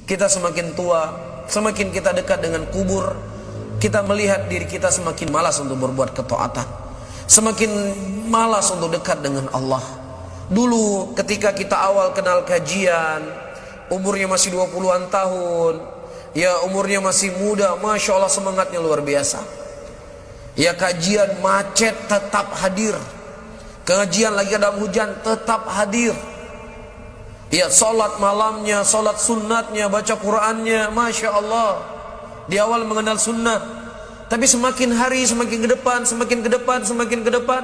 Kita semakin tua, semakin kita dekat dengan kubur, kita melihat diri kita semakin malas untuk berbuat ketaatan, semakin malas untuk dekat dengan Allah. Dulu ketika kita awal kenal kajian, umurnya masih 20-an tahun, ya umurnya masih muda, Masya Allah semangatnya luar biasa. Ya kajian macet tetap hadir, kajian lagi ada hujan tetap hadir. Ya solat malamnya, solat sunnatnya, baca Qur'annya, Masya Allah. Di awal mengenal sunnah, tapi semakin hari semakin ke depan, semakin ke depan, semakin ke depan,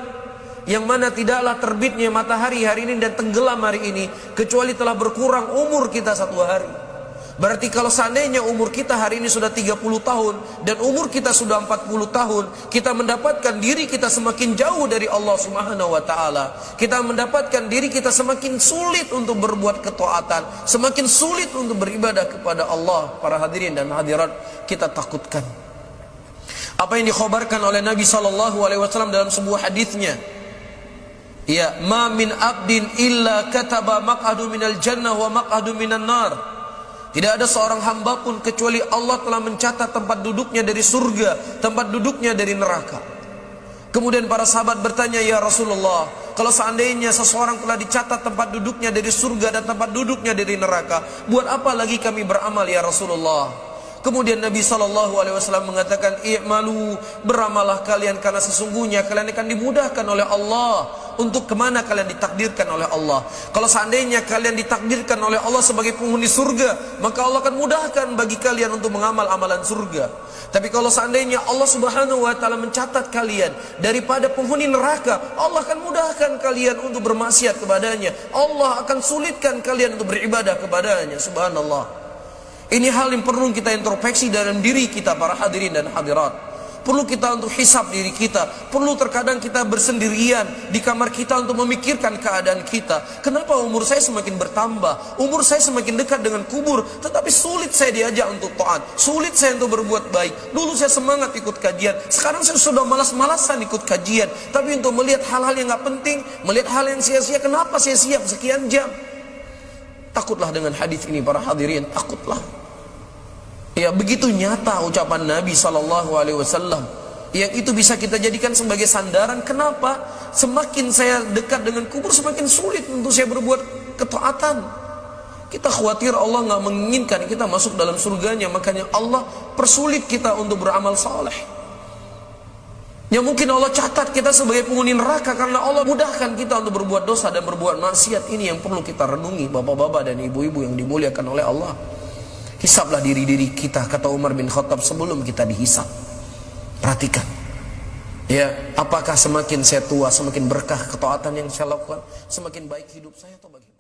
yang mana tidaklah terbitnya matahari hari ini dan tenggelam hari ini kecuali telah berkurang umur kita 1 hari. Berarti kalau seandainya umur kita hari ini sudah 30 tahun dan umur kita sudah 40 tahun, kita mendapatkan diri kita semakin jauh dari Allah Subhanahu wa taala. Kita mendapatkan diri kita semakin sulit untuk berbuat ketaatan, semakin sulit untuk beribadah kepada Allah. Para hadirin dan hadirat, kita takutkan apa yang dikhabarkan oleh Nabi sallallahu alaihi wasallam dalam sebuah hadisnya. Ya, ma min abdin illa kataba maq'adu minal jannah wa maq'adu minan nar. Tidak ada seorang hamba pun kecuali Allah telah mencatat tempat duduknya dari surga, tempat duduknya dari neraka. Kemudian para sahabat bertanya, ya Rasulullah, kalau seandainya seseorang telah dicatat tempat duduknya dari surga dan tempat duduknya dari neraka, buat apa lagi kami beramal ya Rasulullah? Kemudian Nabi SAW mengatakan, i'malu, beramalah kalian karena sesungguhnya kalian akan dimudahkan oleh Allah untuk kemana kalian ditakdirkan oleh Allah. Kalau seandainya kalian ditakdirkan oleh Allah sebagai penghuni surga, maka Allah akan mudahkan bagi kalian untuk mengamal amalan surga. Tapi kalau seandainya Allah Subhanahu wa taala mencatat kalian daripada penghuni neraka, Allah akan mudahkan kalian untuk bermaksiat kepadanya. Allah akan sulitkan kalian untuk beribadah kepadanya. Subhanallah. Ini hal yang perlu kita introspeksi dalam diri kita, para hadirin dan hadirat. Perlu kita untuk hisab diri kita. Perlu terkadang kita bersendirian di kamar kita untuk memikirkan keadaan kita. Kenapa umur saya semakin bertambah? Umur saya semakin dekat dengan kubur, tetapi sulit saya diajak untuk taat, sulit saya untuk berbuat baik. Dulu saya semangat ikut kajian, sekarang saya sudah malas-malasan ikut kajian. Tapi untuk melihat hal-hal yang gak penting, melihat hal yang sia-sia, kenapa saya siap sekian jam? Takutlah dengan hadis ini, para hadirin, takutlah. Ya, begitu nyata ucapan Nabi SAW, yang itu bisa kita jadikan sebagai sandaran. Kenapa? Semakin saya dekat dengan kubur, semakin sulit untuk saya berbuat ketaatan. Kita khawatir Allah nggak menginginkan kita masuk dalam surganya, makanya Allah persulit kita untuk beramal saleh. Ya mungkin Allah catat kita sebagai penghuni neraka karena Allah mudahkan kita untuk berbuat dosa dan berbuat maksiat. Ini yang perlu kita renungi, bapak-bapak dan ibu-ibu yang dimuliakan oleh Allah. Hisablah diri-diri kita, kata Umar bin Khattab, sebelum kita dihisab. Perhatikan, ya, apakah semakin saya tua semakin berkah ketaatan yang saya lakukan, semakin baik hidup saya, atau bagaimana?